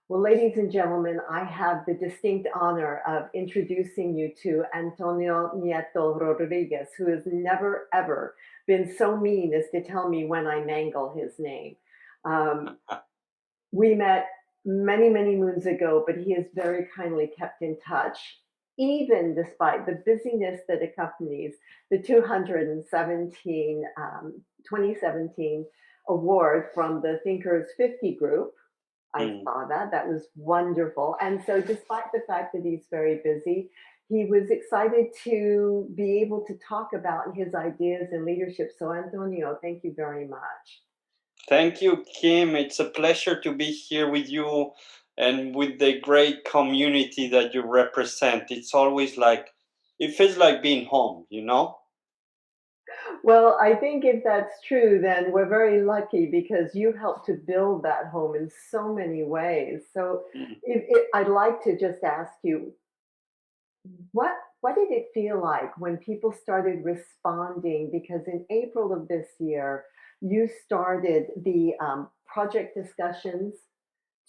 Well, ladies and gentlemen, I have the distinct honor of introducing you to Antonio Nieto-Rodriguez, who has never, ever been so mean as to tell me when I mangle his name. Um, we met many, many moons ago, but he has very kindly kept in touch, even despite the busyness that accompanies the 2017 award from the Thinkers 50 group. I Mm. saw that. That was wonderful. And so, despite the fact that he's very busy, he was excited to be able to talk about his ideas and leadership. So, Antonio, thank you very much. Thank you, Kim. It's a pleasure to be here with you and with the great community that you represent. It's always like, it feels like being home, you know? Well, I think if that's true, then we're very lucky because you helped to build that home in so many ways. So, Mm. I'd like to just ask you, what what did it feel like when people started responding? Because in April of this year, you started the project discussions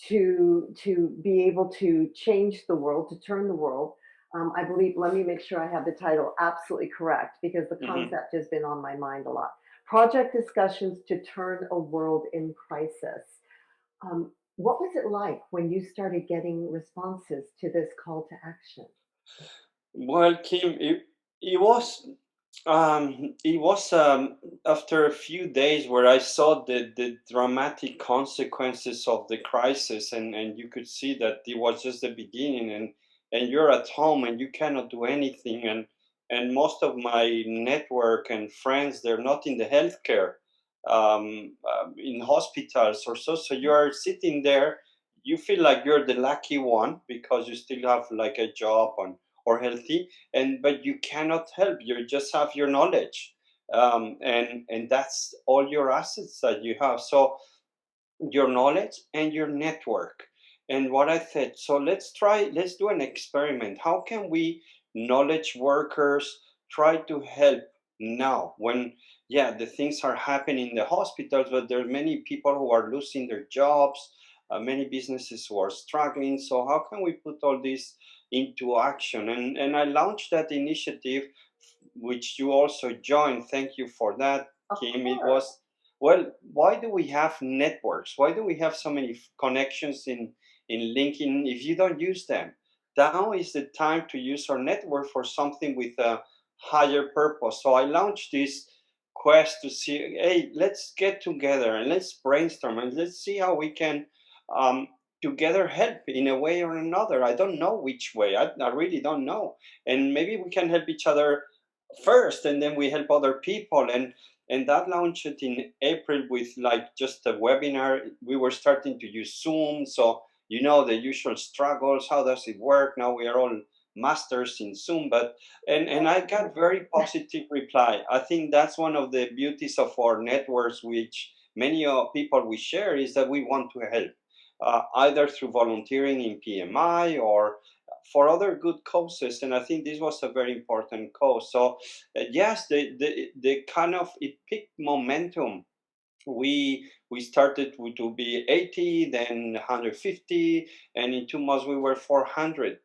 to be able to change the world, to turn the world. I believe. Let me make sure I have the title absolutely correct because the Mhm. concept has been on my mind a lot. Project discussions to turn a world in crisis. What was it like when you started getting responses to this call to action? Well, Kim, it was after a few days where I saw the dramatic consequences of the crisis, and you could see that it was just the beginning, and you're at home and you cannot do anything, and most of my network and friends, they're not in the healthcare, in hospitals or so. So you are sitting there, you feel like you're the lucky one because you still have like a job or healthy, and but you cannot help, you just have your knowledge, and that's all your assets that you have. So your knowledge and your network. And what I said, so let's do an experiment. How can we knowledge workers try to help now when, yeah, the things are happening in the hospitals, but there are many people who are losing their jobs, many businesses who are struggling. So how can we put all this into action? And I launched that initiative, which you also joined. Thank you for that, Of Kim. It course. was, well, why do we have networks? Why do we have so many connections in LinkedIn if you don't use them? Now is the time to use our network for something with a higher purpose. So I launched this quest to see, hey, let's get together and let's brainstorm and let's see how we can, um, together help in a way or another. I don't know which way. I really don't know. And maybe we can help each other first, and then we help other people. And that launched in April with like just a webinar. We were starting to use Zoom, so you know the usual struggles. How does it work? Now we are all masters in Zoom, but and I got very positive reply. I think that's one of the beauties of our networks, which many people we share, is that we want to help, either through volunteering in PMI or for other good causes. And I think this was a very important cause. So yes, the kind of, it picked momentum. We started to be 80, then 150, and in 2 months we were 400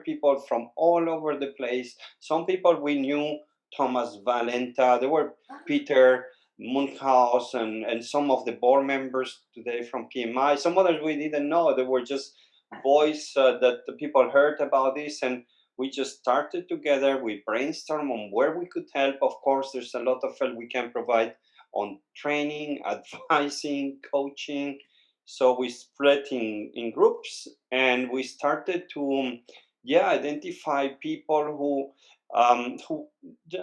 people from all over the place. Some people we knew, Thomas Valenta, there were Peter Munkhaus, and some of the board members today from PMI. Some others we didn't know. They were just voice that the people heard about this, and we just started together. We brainstormed on where we could help. Of course, there's a lot of help we can provide on training, advising, coaching. So we split in groups, and we started to, yeah, identify people who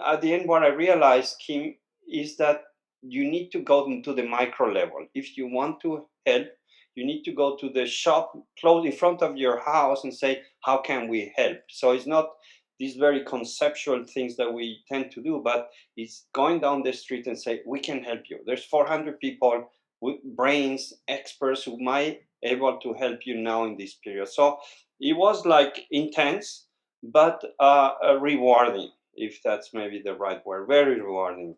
at the end, what I realized, Kim, is that you need to go into the micro level. If you want to help, you need to go to the shop close in front of your house and say, how can we help? So it's not these very conceptual things that we tend to do, but it's going down the street and say, we can help you. There's 400 people with brains, experts who might able to help you now in this period. So it was like intense, but rewarding, if that's maybe the right word. Very rewarding.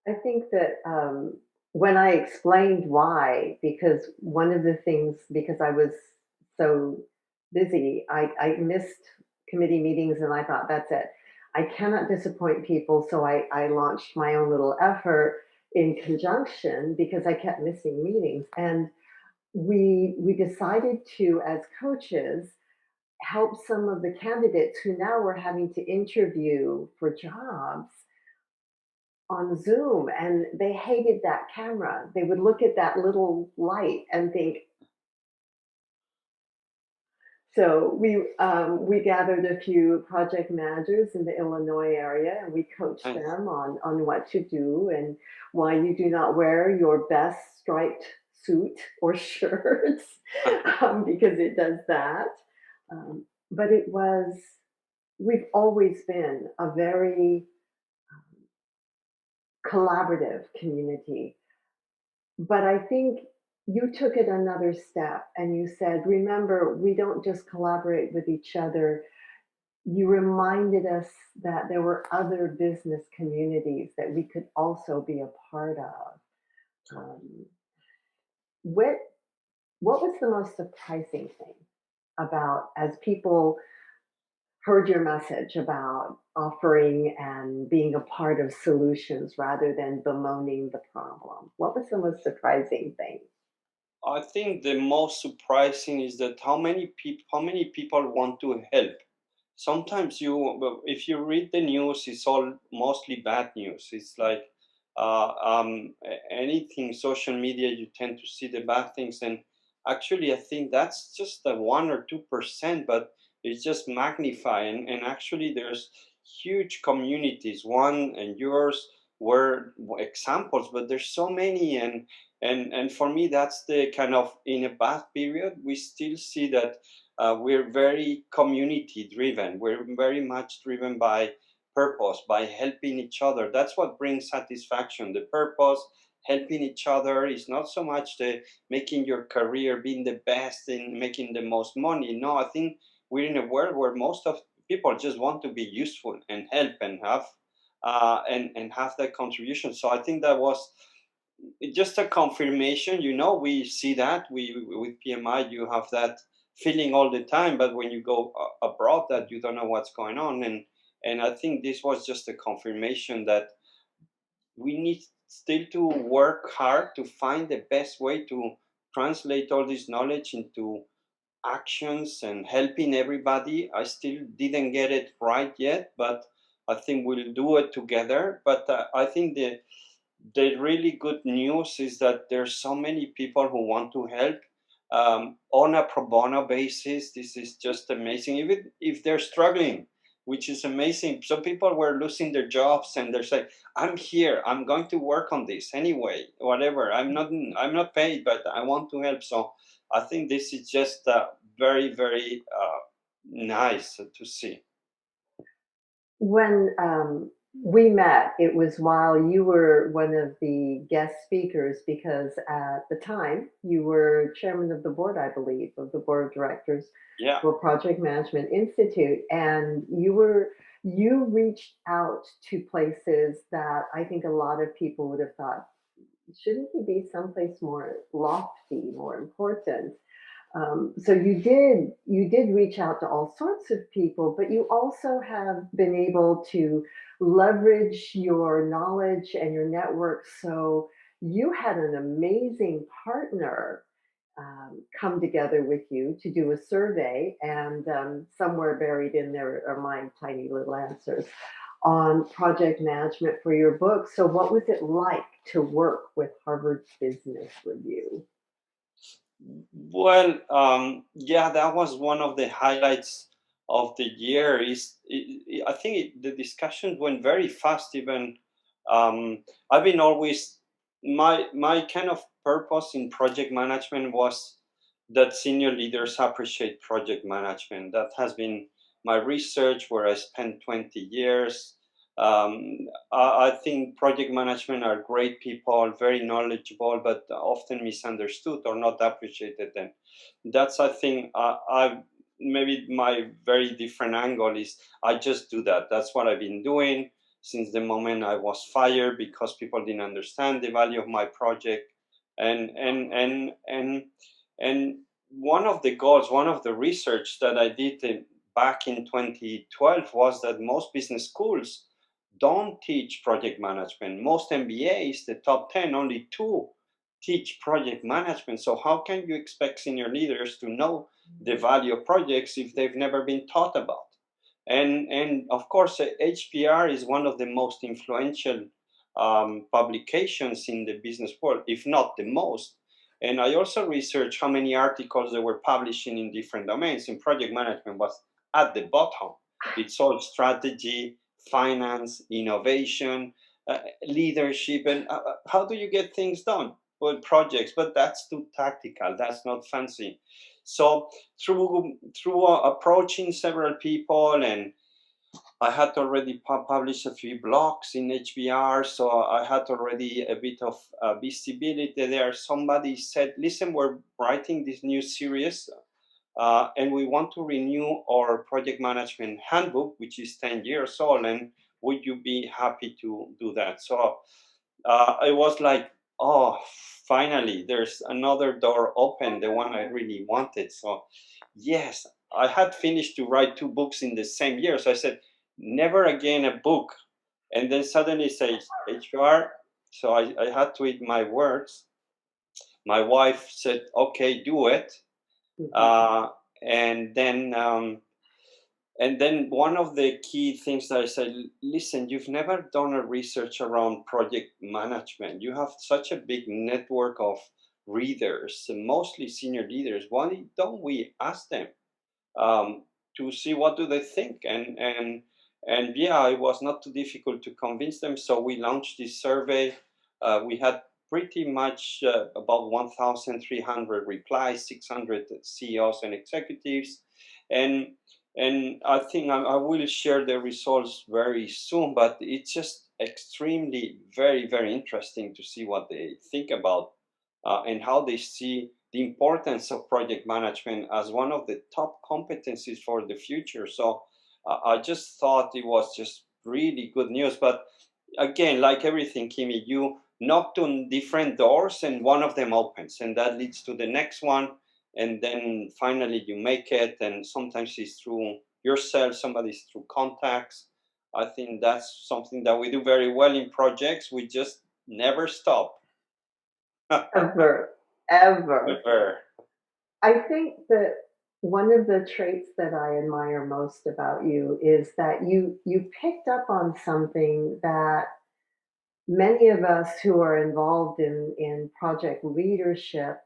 I think that when I explained why, because one of the things, because I was so busy, I missed committee meetings and I thought, that's it. I cannot disappoint people. So I launched my own little effort in conjunction because I kept missing meetings. And we decided to, as coaches, help some of the candidates who now were having to interview for jobs on Zoom, and they hated that camera. They would look at that little light and think, so we gathered a few project managers in the Illinois area, and we coached Nice. them on what to do and why you do not wear your best striped suit or shirt because it does that. But it was, we've always been a very collaborative community. But I think you took it another step and you said, remember, we don't just collaborate with each other. You reminded us that there were other business communities that we could also be a part of. Um, what what was the most surprising thing about, as people heard your message about offering and being a part of solutions rather than bemoaning the problem? What was the most surprising thing? I think the most surprising is that how many people want to help. Sometimes well, if you read the news, it's all mostly bad news. It's like anything social media, you tend to see the bad things, and actually, I think that's just the 1 or 2%, but it's just magnifying. And actually, there's huge communities. One and yours were examples, but there's so many, and for me, that's the kind of, in a bad period, we still see that we're very community driven. We're very much driven by purpose, by helping each other. That's what brings satisfaction. The purpose, helping each other, is not so much the making your career, being the best in making the most money. No, I think we're in a world where most of people just want to be useful and help and have and have that contribution. So I think that was just a confirmation. We see that with PMI, you have that feeling all the time, but when you go abroad, that you don't know what's going on. And I think this was just a confirmation that we need still to work hard to find the best way to translate all this knowledge into actions and helping everybody. I still didn't get it right yet, but I think we'll do it together. But I think the really good news is that there's so many people who want to help on a pro bono basis. This is just amazing, even if they're struggling, which is amazing. Some people were losing their jobs and they're saying, I'm here, I'm going to work on this anyway, whatever. I'm not paid, but I want to help. So I think this is just very, very nice to see. When we met, it was while you were one of the guest speakers, because at the time you were chairman of the board, I believe, of the board of directors Yeah. for Project Management Institute, and you reached out to places that I think a lot of people would have thought, shouldn't he be someplace more lofty, more important? So you did reach out to all sorts of people, but you also have been able to leverage your knowledge and your network. So you had an amazing partner come together with you to do a survey, and somewhere buried in there are my tiny little answers on project management for your book. So what was it like to work with Harvard Business Review? Well, yeah, that was one of the highlights of the year. I think the discussions went very fast. Even I've been always, my kind of purpose in project management was that senior leaders appreciate project management. That has been my research, where I spent 20 years. I think project management are great people, very knowledgeable, but often misunderstood or not appreciated. And that's, I think, I maybe my very different angle is I just do that. That's what I've been doing. since the moment I was fired because people didn't understand the value of my project. And one of the goals, one of the research that I did back in 2012 was that most business schools don't teach project management. Most MBAs, the top 10, only two teach project management. So how can you expect senior leaders to know the value of projects if they've never been taught about? And of course, HBR is one of the most influential publications in the business world, if not the most. And I also researched how many articles they were publishing in different domains. In project management was at the bottom. It's all strategy, finance, innovation, leadership, and how do you get things done? Well, projects, but that's too tactical. That's not fancy. So through approaching several people, and I had already published a few blogs in HBR, so I had already a bit of visibility there. Somebody said, "Listen, we're writing this new series, and we want to renew our project management handbook, which is 10 years old, and would you be happy to do that?" So I was like, "Oh, finally, there's another door open, the one I really wanted." So, yes, I had finished to write two books in the same year. So I said, "Never again a book." And then suddenly it says HR. So I had to eat my words. My wife said, "Okay, do it." Mhm. Uh, and then one of the key things that I said, listen, you've never done a research around project management. You have such a big network of readers, and mostly senior leaders. Why don't we ask them to see what do they think? And yeah, it was not too difficult to convince them. So we launched this survey. We had pretty much about 1,300 replies, 600 CEOs and executives, and I think I will share the results very soon. But it's just extremely very interesting to see what they think about and how they see the importance of project management as one of the top competencies for the future. So I just thought it was just really good news. But again, like everything, Kimi, you knocked on different doors and one of them opens, and that leads to the next one. And then finally you make it. And sometimes it's through yourself, somebody's through contacts. I think that's something that we do very well in projects. We just never stop. Ever, ever. Never. I think that one of the traits that I admire most about you is that you picked up on something that many of us who are involved in project leadership,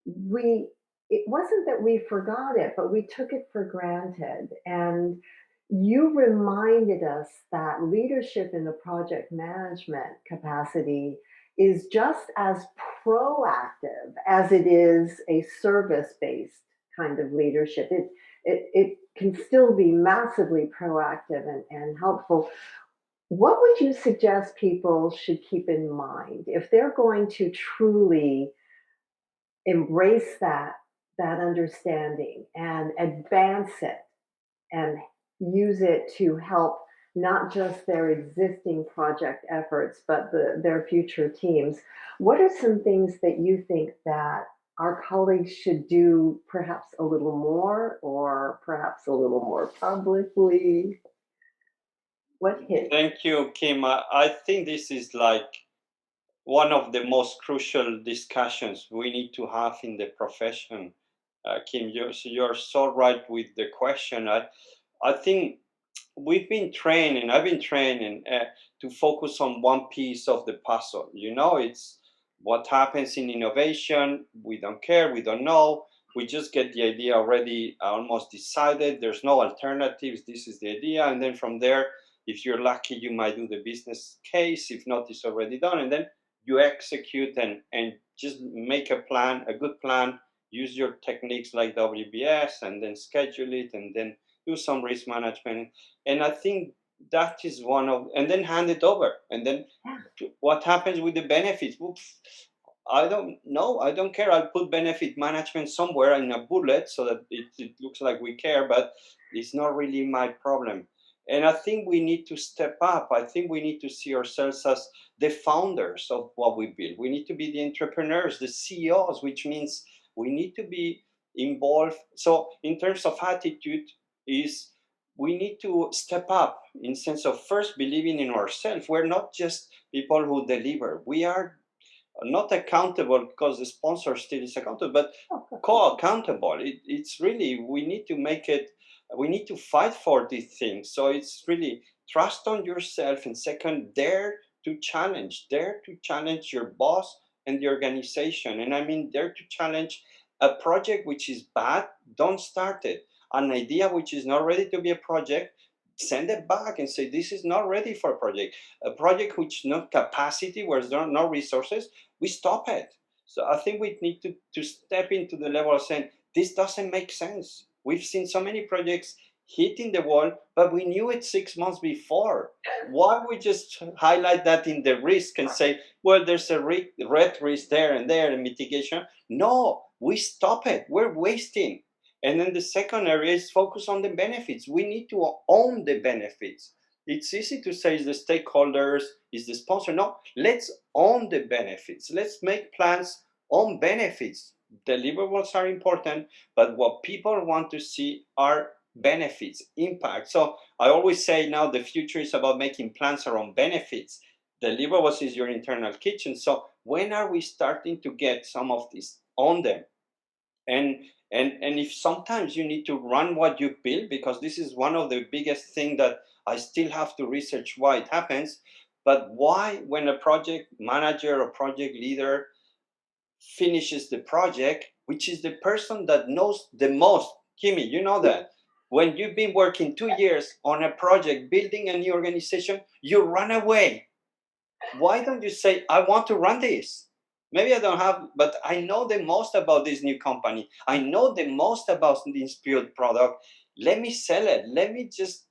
we it wasn't that we forgot it, but we took it for granted. And you reminded us that leadership in the project management capacity is just as proactive as it is a service-based kind of leadership. It can still be massively proactive and helpful. What would you suggest people should keep in mind if they're going to truly embrace that understanding and advance it and use it to help not just their existing project efforts but their future teams? What are some things that you think that our colleagues should do perhaps a little more or perhaps a little more publicly? What hits? Thank you, Kim. I think this is like one of the most crucial discussions we need to have in the profession. Kim, you're so right with the question. I think we've been trained, and I've been trained to focus on one piece of the puzzle. You know, it's what happens in innovation. We don't care, we don't know. We just get the idea already almost decided. There's no alternatives. This is the idea. And then from there, if you're lucky, you might do the business case. If not, it's already done. And then you execute and just make a plan, a good plan, use your techniques like WBS, and then schedule it, and then do some risk management. And I think that is one of, and then hand it over. And then what happens with the benefits? Oops, I don't know. I don't care. I'll put benefit management somewhere in a bullet so that it looks like we care, but it's not really my problem. And I think we need to step up. I think we need to see ourselves as the founders of what we build. We need to be the entrepreneurs, the CEOs, which means we need to be involved. So in terms of attitude, is we need to step up in sense of first believing in ourselves. We're not just people who deliver. We are not accountable because the sponsor still is accountable, but co-accountable. It's really, we need to make it, we need to fight for these things. So it's really trust on yourself, and second, dare to challenge your boss and the organization. And I mean, dare to challenge a project which is bad. Don't start it. An idea which is not ready to be a project, send it back and say this is not ready for a project. A project which not capacity, where there are no resources, we stop it. So I think we need to step into the level of saying this doesn't make sense. We've seen so many projects hitting the wall, but we knew it 6 months before. Why we just highlight that in the risk and say, well, there's a red risk there and there and mitigation? No, we stop it. We're wasting. And then the second area is focus on the benefits. We need to own the benefits. It's easy to say, is the stakeholders, is the sponsor. No, let's own the benefits. Let's make plans on benefits. Deliverables are important, but what people want to see are benefits, impact. So I always say now the future is about making plans around benefits. Deliverables is your internal kitchen. So when are we starting to get some of this on them? And if sometimes you need to run what you build, because this is one of the biggest thing that I still have to research why it happens. But why, when a project manager or project leader finishes the project, which is the person that knows the most, Kimi, you know that when you've been working 2 years on a project building a new organization, you run away. Why don't you say, I want to run this? Maybe I don't have, but I know the most about this new company. I know the most about this build product. Let me sell it. Let me just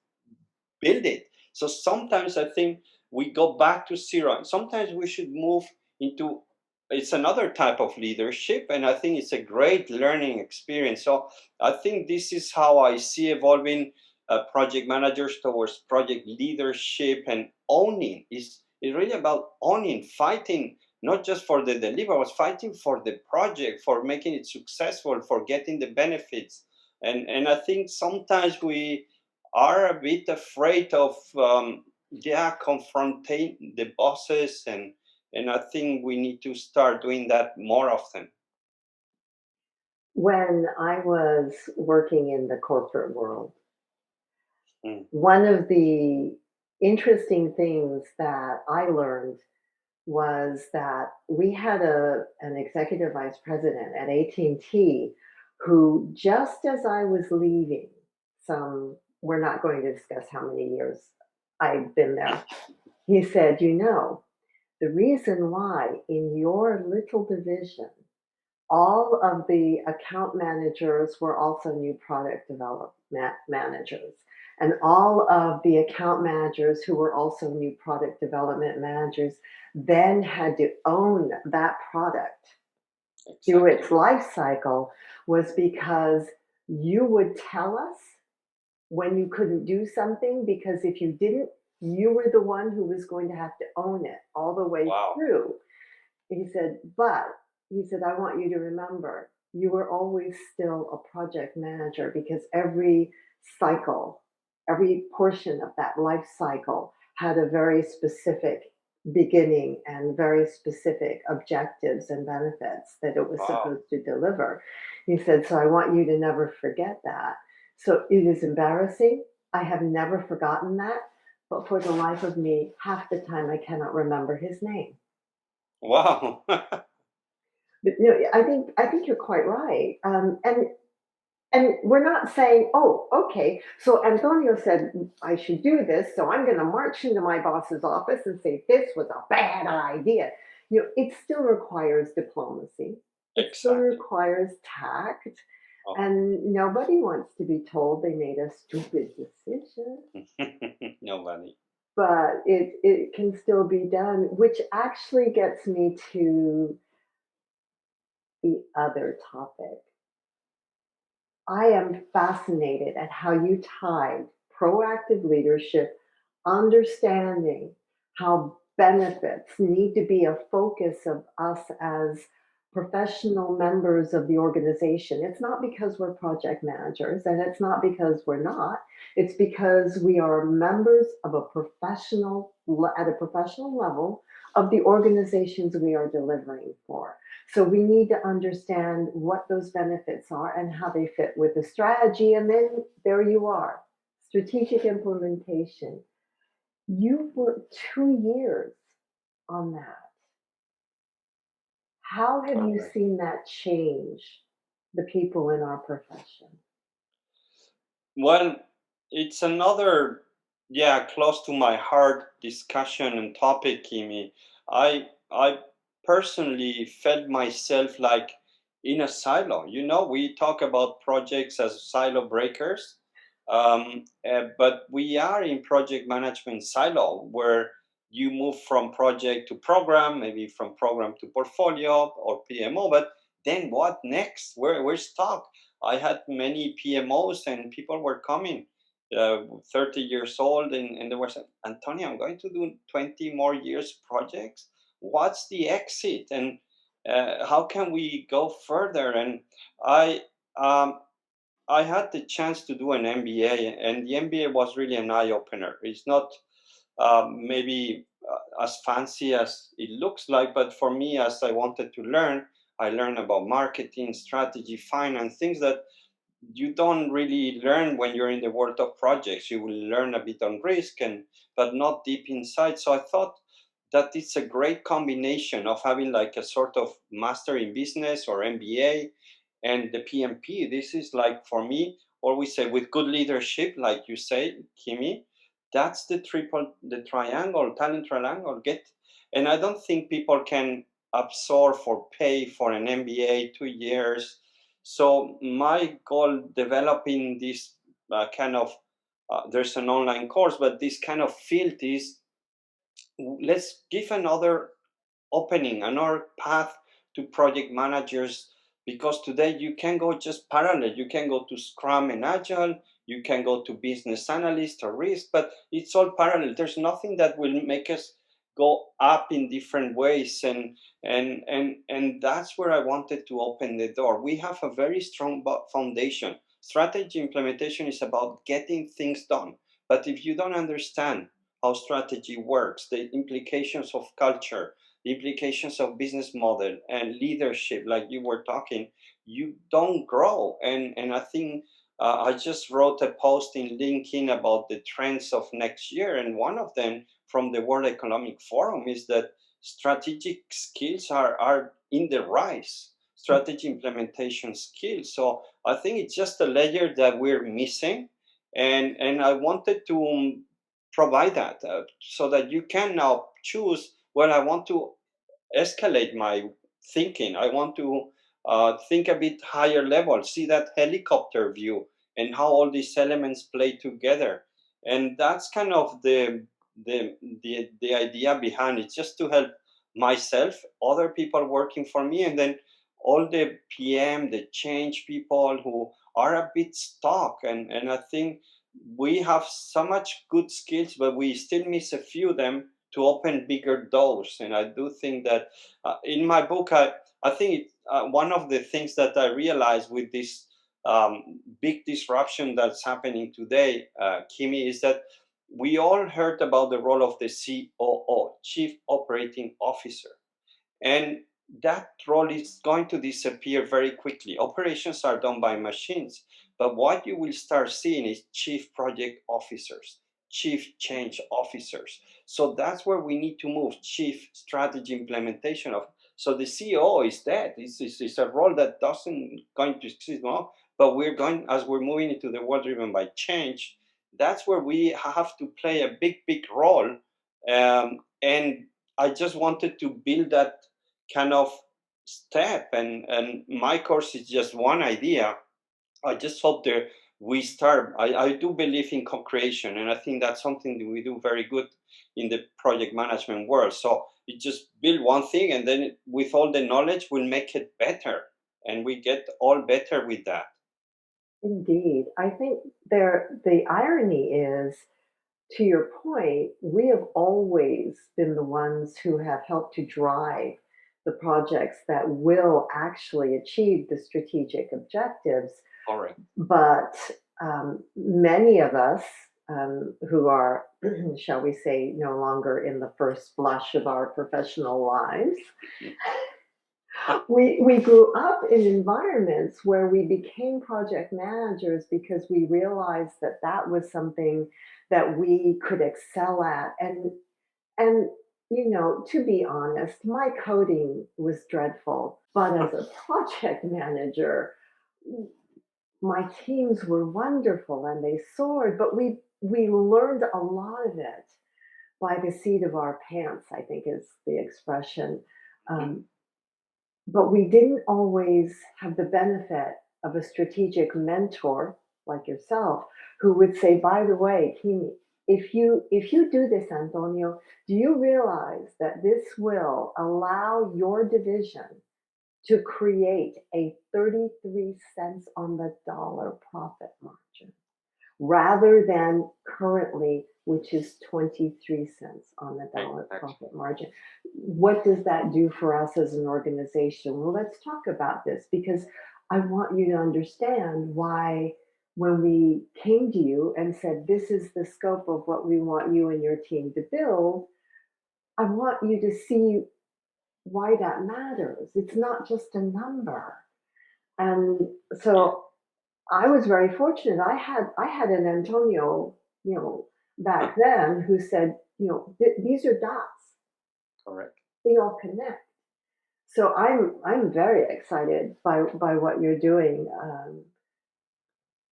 build it. So sometimes I think we go back to zero. Sometimes we should move into, it's another type of leadership, and I think it's a great learning experience. So I think this is how I see evolving project managers towards project leadership, and owning is really about owning, fighting not just for the deliverables, fighting for the project, for making it successful, for getting the benefits. And I think sometimes we are a bit afraid of confronting the bosses, and I think we need to start doing that more often. When I was working in the corporate world, Mm. one of the interesting things that I learned was that we had an executive vice president at AT&T who, just as I was leaving, some, we're not going to discuss how many years I've been there, he said, you know, the reason why in your little division all of the account managers were also new product development managers. And all of the account managers who were also new product development managers then had to own that product through its Exactly. life cycle, was because you would tell us when you couldn't do something, because if you didn't, you were the one who was going to have to own it all the way Wow. through. He said, but he said, I want you to remember, you were always still a project manager, because every cycle, every portion of that life cycle had a very specific beginning and very specific objectives and benefits that it was Wow. supposed to deliver. He said, so I want you to never forget that. So it is embarrassing. I have never forgotten that. But for the life of me, half the time I cannot remember his name. Wow. But no, I think you're quite right. And we're not saying, oh, okay, so Antonio said I should do this, so I'm going to march into my boss's office and say this was a bad idea. It still requires diplomacy. It still Exactly. requires tact, Oh. and nobody wants to be told they made a stupid decision. Nobody. But it can still be done, which actually gets me to the other topic. I am fascinated at how you tied proactive leadership, understanding how benefits need to be a focus of us as professional members of the organization. It's not because we're project managers and it's not because we're not. It's because we are members of a professional at a professional level of the organizations we are delivering for. So we need to understand what those benefits are and how they fit with the strategy. And then there you are, strategic implementation. You worked 2 years on that. How have you Correct. seen that change the people in our profession? Well, it's another, yeah, close to my heart discussion and topic, Kimi. I personally felt myself like in a silo. You know, we talk about projects as silo breakers, but we are in project management silo where you move from project to program, maybe from program to portfolio or PMO. But then what next? We're stuck. I had many PMOs and people were coming, 30 years old, and they were saying, Antonio, I'm going to do 20 more years projects. What's the exit? And how can we go further? And I, um, I had the chance to do an MBA, and the MBA was really an eye opener. It's not maybe as fancy as it looks like, but for me, as I wanted to learn, I learned about marketing, strategy, finance, things that you don't really learn when you're in the world of projects. You will learn a bit on risk and but not deep inside. So I thought that it's a great combination of having like a sort of master in business or MBA and the PMP. This is like for me, always say with good leadership, like you say, Kimi, that's the triangle, talent triangle. And I don't think people can absorb or pay for an MBA 2 years. So my goal developing this kind of there's an online course, but this kind of field is let's give another opening, another path to project managers because today you can go just parallel. You can go to Scrum and Agile, you can go to business analyst or risk, but it's all parallel. There's nothing that will make us go up in different ways and that's where I wanted to open the door. We have a very strong foundation. Strategy implementation is about getting things done. But if you don't understand how strategy works, the implications of culture, the implications of business model and leadership, like you were talking, you don't grow. And I think I just wrote a post in LinkedIn about the trends of next year, and one of them from the World Economic Forum is that strategic skills are in the rise. Strategy implementation skills. So I think it's just a layer that we're missing, and I wanted to provide that so that you can now choose. Well, I want to escalate my thinking. I want to think a bit higher level, see that helicopter view and how all these elements play together. And that's kind of the idea behind it, just to help myself, other people working for me, and then all the PM, the change people who are a bit stuck. And I think we have so much good skills, but we still miss a few of them to open bigger doors. And I do think that in my book, I think one of the things that I realized with this big disruption that's happening today, Kimi, is that we all heard about the role of the COO, Chief Operating Officer. And that role is going to disappear very quickly. Operations are done by machines, but what you will start seeing is chief project officers, chief change officers. So that's where we need to move, chief strategy implementation of. So the CEO is dead. It's a role that doesn't going to exist now, but we're going as we're moving into the world driven by change. That's where we have to play a big role, and I just wanted to build that kind of step, and my course is just one idea. I just hope that we start. I do believe in co-creation, and I think that's something that we do very good in the project management world. So you just build one thing, and then with all the knowledge we'll make it better, and we get all better with that. Indeed. I think the irony is, to your point, we have always been the ones who have helped to drive the projects that will actually achieve the strategic objectives. Correct. But many of us who are, shall we say, no longer in the first blush of our professional lives, we grew up in environments where we became project managers because we realized that that was something that we could excel at. And to be honest, my coding was dreadful, but as a project manager, my teams were wonderful and they soared, but we learned a lot of it by the seat of our pants, I think is the expression. Um, but we didn't always have the benefit of a strategic mentor like yourself who would say, by the way, Kimi, if you do this, Antonio, do you realize that this will allow your division to create a 33 cents on the dollar profit margin rather than currently, which is 23 cents on the dollar Exactly. profit margin. What does that do for us as an organization? Well, let's talk about this because I want you to understand why, when we came to you and said, this is the scope of what we want you and your team to build, I want you to see why that matters. It's not just a number. And Yeah. so I was very fortunate. I had an Antonio, you know, back then who said, these are dots. Correct. They all connect. So I'm very excited by what you're doing.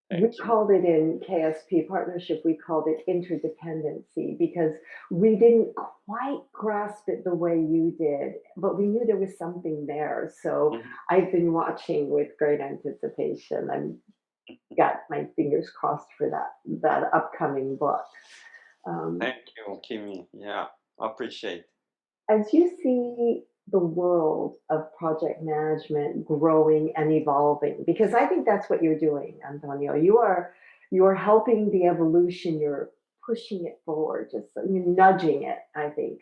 We Thank you. called it in KSP partnership. We called it interdependency because we didn't quite grasp it the way you did, but we knew there was something there. So Mhm. I've been watching with great anticipation. I'm got my fingers crossed for that upcoming book. Um, Thank you, Kimi. Yeah, appreciate. as you see the world of project management growing and evolving, because I think that's what you're doing, Antonio. You are helping the evolution. You're pushing it forward, just you're nudging it. I think.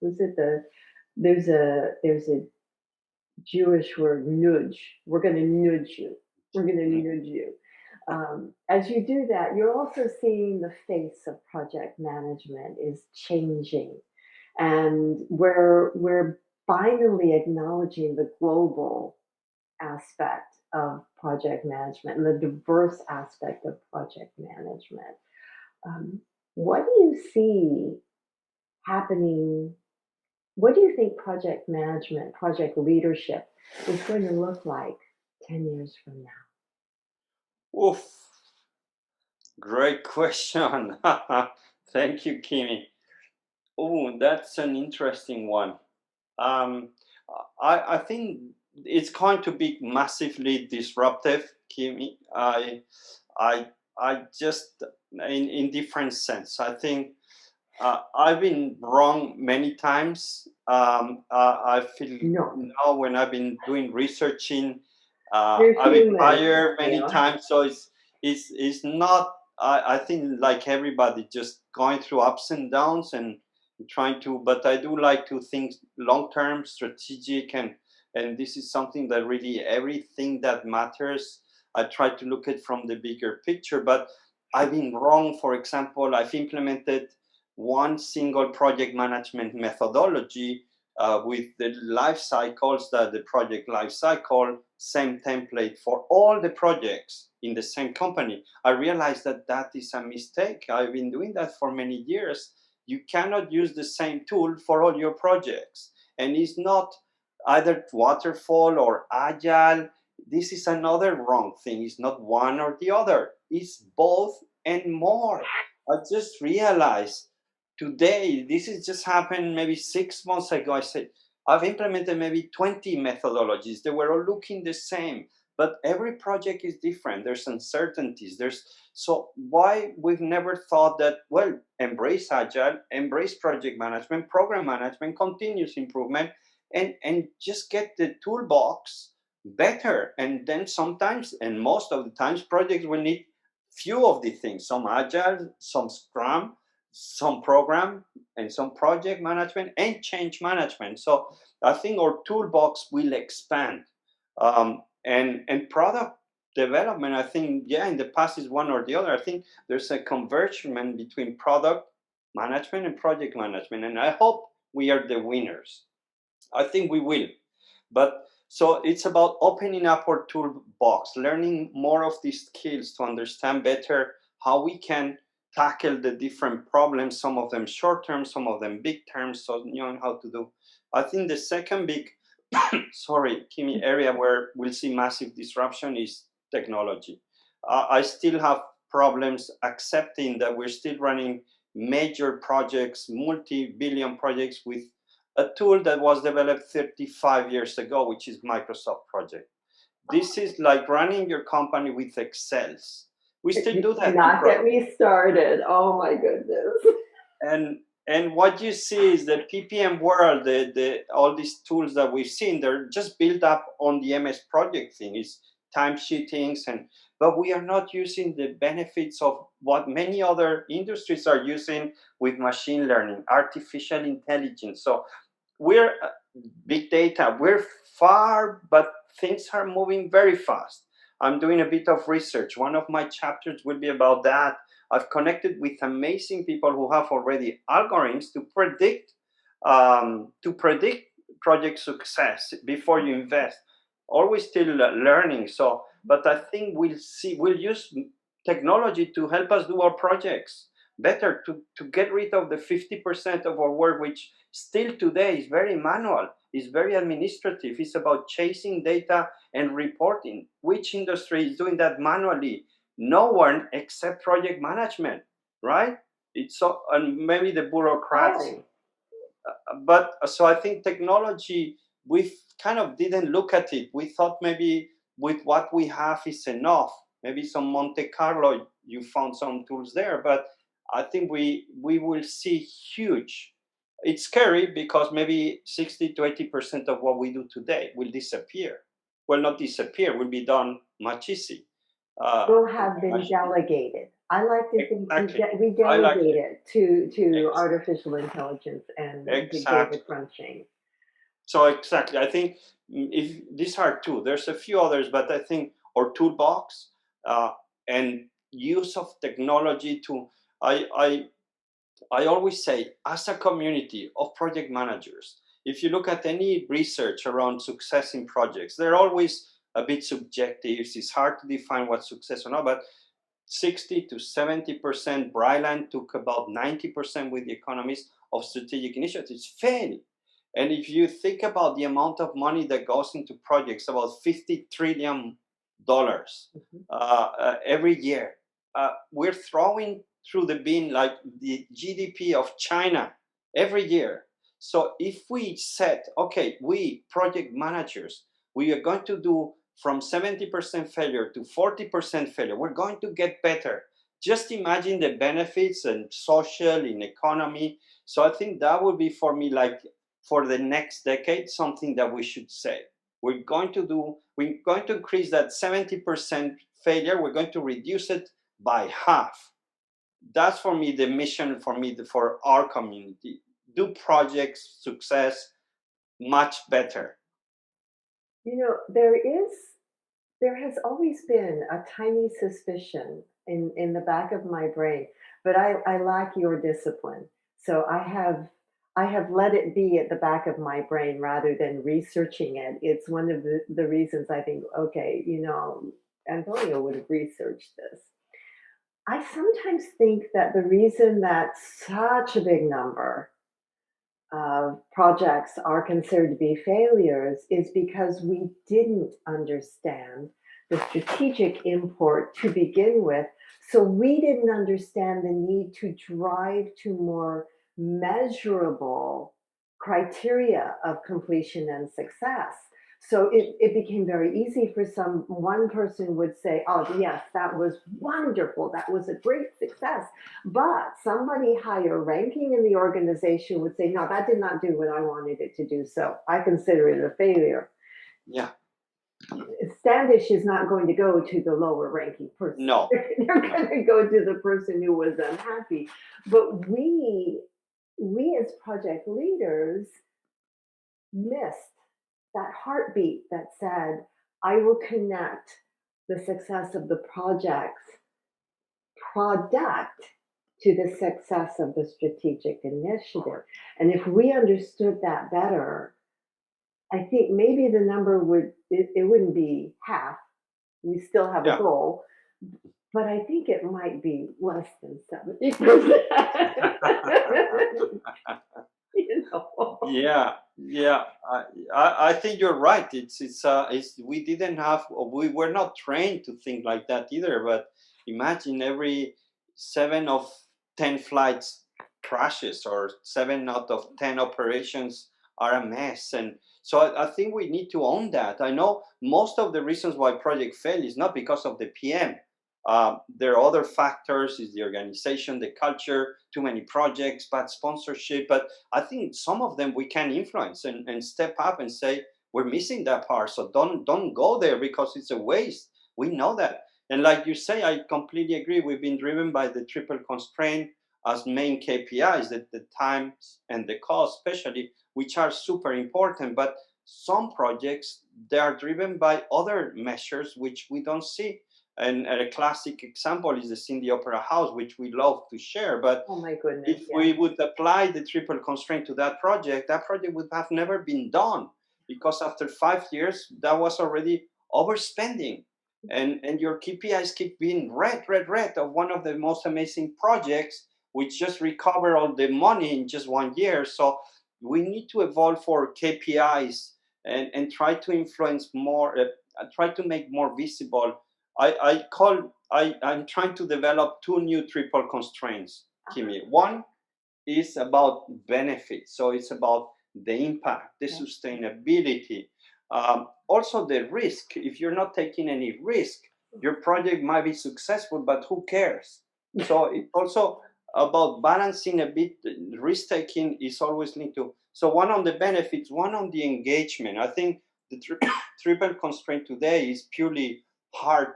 Was it the there's a Jewish word nudge. We're going to nudge you. We're going to Mm. nudge you. As you do that, you're also seeing the face of project management is changing, and we're finally acknowledging the global aspect of project management and the diverse aspect of project management. Um, what do you see happening? What do you think project management, project leadership is going to look like 10 years from now? Oof, great question. Thank you, Kimi. Oh, that's an interesting one. Um, I think it's going to be massively disruptive, Kimi. I, I just in different sense. I think I've been wrong many times. I feel No, now when I've been doing researching, you're I've been human, fired many times. So it's not. I think like everybody, just going through ups and downs and trying to. But I do like to think long term, strategic, and this is something that really everything that matters. I try to look at from the bigger picture, but I've been wrong. For example, I've implemented one single project management methodology with the life cycles, that the project life cycle, same template for all the projects in the same company. I realized that that is a mistake. I've been doing that for many years. You cannot use the same tool for all your projects. And it's not either waterfall or agile. This is another wrong thing. It's not one or the other, it's both and more. I just realized today, this has just happened maybe 6 months ago. I said, I've implemented maybe 20 methodologies. They were all looking the same, but every project is different. There's uncertainties. So why we've never thought that, well, embrace agile, embrace project management, program management, continuous improvement, and just get the toolbox better. And then sometimes, and most of the times, projects will need few of the things: some agile, some scrum, some program, and some project management and change management. So I think our toolbox will expand. And product development, I think, yeah, in the past is one or the other. I think there's a convergence between product management and project management, and I hope we are the winners. I think we will. But so it's about opening up our toolbox, learning more of these skills to understand better how we can tackle the different problems, some of them short term, some of them big term, so you know how to do. I think the second big sorry, Kimi, area where we'll see massive disruption is technology. I still have problems accepting that we're still running major projects, multi-billion projects with a tool that was developed 35 years ago, which is Microsoft Project. This is like running your company with Excels. We still You do that in cannot get me started. Oh my goodness. and what you see is the PPM world, the all these tools that we've seen, they're just built up on the MS Project thing. It's time sheetings, and but we are not using the benefits of what many other industries are using with machine learning, artificial intelligence. So we're big data, we're far, but things are moving very fast. I'm doing a bit of research. One of my chapters will be about that. I've connected with amazing people who have already algorithms to predict project success before you invest. Always still learning. So but I think we'll use technology to help us do our projects better, to get rid of the 50% of our work, which still today is very manual, is very administrative. It's about chasing data and reporting. Which industry is doing that manually? No one except project management, right? It's so, and maybe the bureaucrats. Right. But so I think technology, we kind of didn't look at it. We thought maybe with what we have is enough. Maybe some Monte Carlo, you found some tools there, but I think we will see huge. It's scary because maybe 60 to 80% of what we do today will disappear. Well, not disappear, will be done much easy. Will have been Mach- delegated. I like to think exactly. we I like delegate it to ex- artificial intelligence and big data exactly. crunching. So exactly, I think if these are two, there's a few others, but I think our toolbox uh, and use of technology to. I, I I always say, as a community of project managers, if you look at any research around success in projects, they're always a bit subjective. It's hard to define what's success or not, but 60 to 70%, Brightline took about 90% with the economists of strategic initiatives fail. And if you think about the amount of money that goes into projects, about $50 trillion Mhm. every year, we're throwing through the bin like the GDP of China every year. So if we said, okay, we project managers, we are going to do from 70% failure to 40% failure, we're going to get better. Just imagine the benefits and social in economy. So I think that would be for me like for the next decade something that we should say. We're going to increase that 70% failure, we're going to reduce it by half. That's for me the mission, for me for our community. Do projects success much better. You know, there has always been a tiny suspicion in the back of my brain, but I lack your discipline. So I have let it be at the back of my brain rather than researching it. It's one of the reasons I think, okay, you know, Antonio would have researched this. I sometimes think that the reason that such a big number projects are considered to be failures is because we didn't understand the strategic import to begin with. So we didn't understand the need to drive to more measurable criteria of completion and success. So it became very easy for one person would say, oh yes, that was wonderful. That was a great success. But somebody higher ranking in the organization would say, no, that did not do what I wanted it to do. So I consider it a failure. Yeah. Standish is not going to go to the lower ranking person. No, They're no. going to go to the person who was unhappy. But we as project leaders missed that heartbeat that said, I will connect the success of the product to the success of the strategic initiative. And if we understood that better, I think maybe the number it wouldn't be half. We still have a Yeah. goal, but I think it might be less than 70%. You know? Yeah, yeah. I think you're right. It's we didn't have, we were not trained to think like that either. But imagine every 7 of 10 flights crashes, or 7 out of 10 operations are a mess. And so I think we need to own that. I know most of the reasons why project fail is not because of the PM. There are other factors: is the organization, the culture, too many projects, bad sponsorship. But I think some of them we can influence and step up and say we're missing that part. So don't go there because it's a waste. We know that. And like you say, I completely agree. We've been driven by the triple constraint as main KPIs, that the times and the cost, especially, which are super important. But some projects, they are driven by other measures which we don't see. And a classic example is the Cindy Opera House, which we love to share. But Oh my goodness, if yeah. we would apply the triple constraint to that project would have never been done, because after 5 years, that was already overspending. And your KPIs keep being red of one of the most amazing projects, which just recover all the money in just 1 year. So we need to evolve for KPIs and try to influence more, try to make more visible. I'm trying to develop two new triple constraints, Kimi. One is about benefits, so it's about the impact, the Yeah. sustainability, also the risk. If you're not taking any risk, your project might be successful, but who cares? So it's also about balancing a bit. Risk taking is always linked to, so one on the benefits, one on the engagement. I think the triple constraint today is purely hard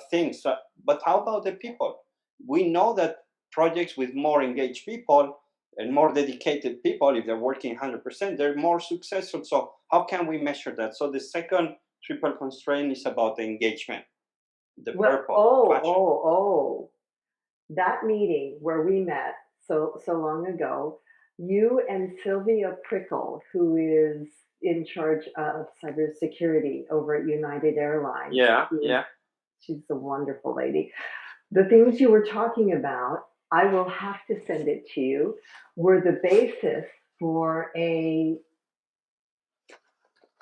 things. But how about the people? We know that projects with more engaged people and more dedicated people, if they're working 100%, they're more successful. So how can we measure that? So the second triple constraint is about the engagement, the Well, purpose, passion. oh, that meeting where we met so long ago, you and Sylvia Prickle, who is in charge of cybersecurity over at United Airlines. Yeah, yeah. She's a wonderful lady. The things you were talking about, I will have to send it to you, were the basis for a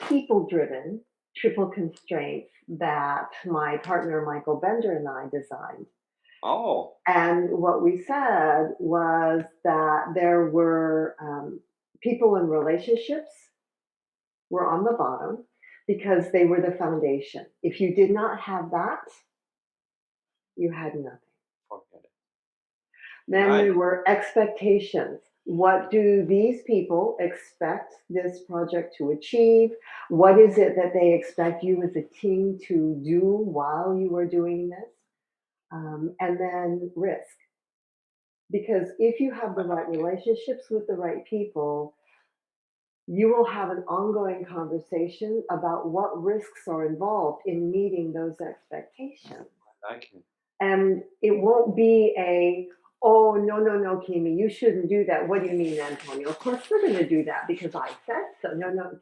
people-driven triple constraints that my partner Michael Bender and I designed. Oh, And what we said was that there were people in relationships were on the bottom because they were the foundation. If you did not have that, you had nothing. forget it. Then Right. there were expectations. What do these people expect this project to achieve? What is it that they expect you as a team to do while you are doing this? And then risk. Because if you have the right relationships with the right people, you will have an ongoing conversation about what risks are involved in meeting those expectations. I like it. And it won't be oh, no, Kimi, you shouldn't do that. What do you mean, Antonio? Of course we're going to do that because I said so. No.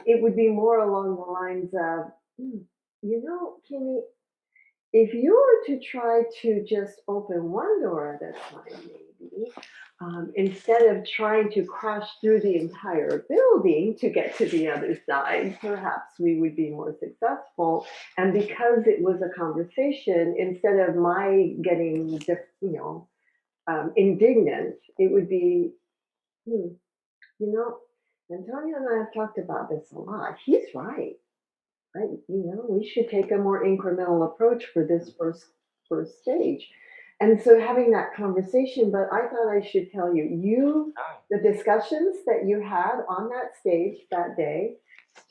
It would be more along the lines of, Kimi, if you were to try to just open one door at a time, maybe, instead of trying to crash through the entire building to get to the other side, perhaps we would be more successful. And because it was a conversation, instead of my getting, indignant, it would be, hmm, you know, Antonio and I have talked about this a lot. He's right. Right? We should take a more incremental approach for this first stage. And so having that conversation, but I thought I should tell you, Ah, the discussions that you had on that stage that day,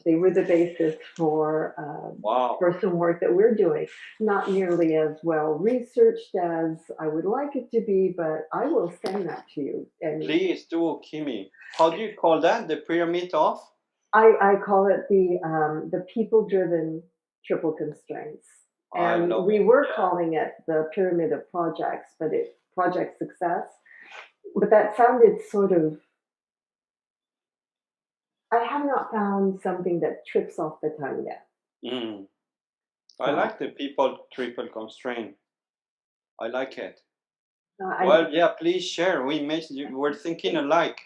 they were the basis wow. for some work that we're doing. Not nearly as well researched as I would like it to be, but I will send that to you. And Please do, Kimmy. How do you call that? The pyramid of? I call it the people-driven triple constraints. I And love we it. were Yeah. calling it the pyramid of projects, but it project success. But that sounded sort of, I have not found something that trips off the tongue yet. Mm. I So like the people triple constraint. I like it. I Well, yeah, please share. We're thinking alike.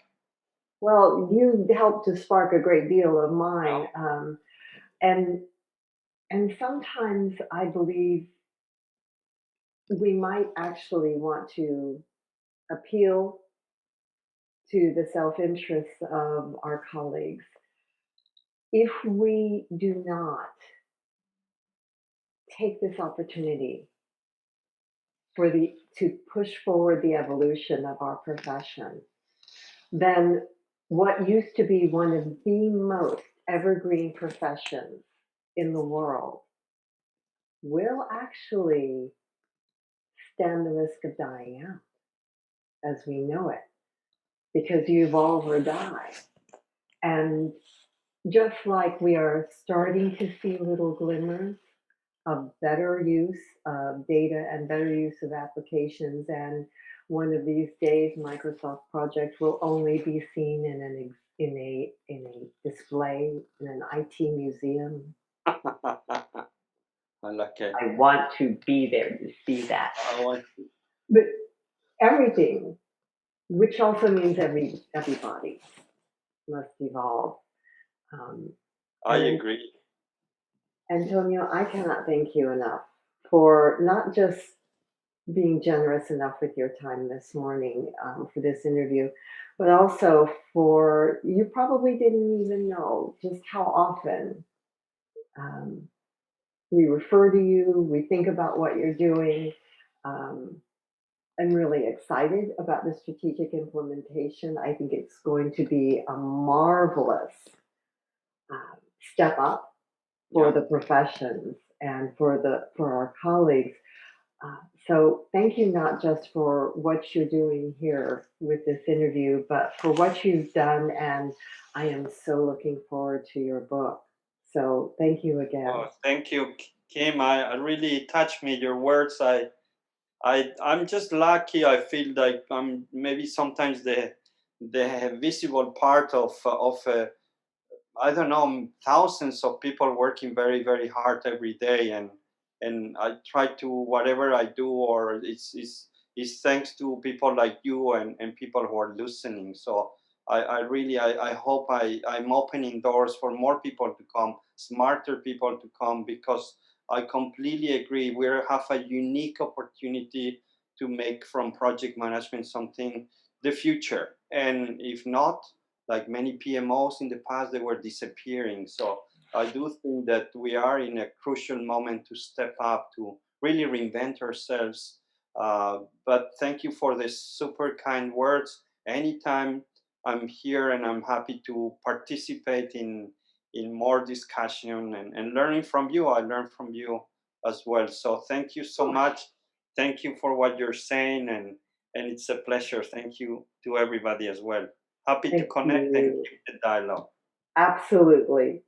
well, you helped to spark a great deal of mine, Oh, and sometimes I believe we might actually want to appeal to the self-interest of our colleagues if we do not take this opportunity to push forward the evolution of our profession, then what used to be one of the most evergreen professions in the world will actually stand the risk of dying out as we know it, because you evolve or die. And just like we are starting to see little glimmers of better use of data and better use of applications, and one of these days Microsoft project will only be seen in a display in an IT museum. I like it. I want to be there to see that. I want. But everything, which also means everybody must evolve. Um, I and agree. Antonio, I cannot thank you enough for not just being generous enough with your time this morning for this interview, but also for you probably didn't even know just how often um, we refer to you, we think about what you're doing. Um, I'm really excited about the strategic implementation. I think it's going to be a marvelous step up for Yeah. the professions and for our colleagues. So thank you not just for what you're doing here with this interview, but for what you've done. And I am so looking forward to your book. So thank you again. Oh, thank you, Kim. I really touched me. Your words. I'm just lucky. I feel like I'm maybe sometimes the visible part of I don't know, thousands of people working very, very hard every day, and I try to whatever I do, or it's thanks to people like you and people who are listening. So I really I hope I'm opening doors for more people to come, smarter people to come, because I completely agree. We have a unique opportunity to make from project management something the future, and if not, like many PMOs in the past, they were disappearing. So I do think that we are in a crucial moment to step up, to really reinvent ourselves. But thank you for the super kind words. Anytime I'm here, and I'm happy to participate in more discussion and learning from you. I learn from you as well. So thank you so much. Thank you for what you're saying, and it's a pleasure. Thank you to everybody as well. Happy to Thank connect and you. keep the dialogue. Absolutely.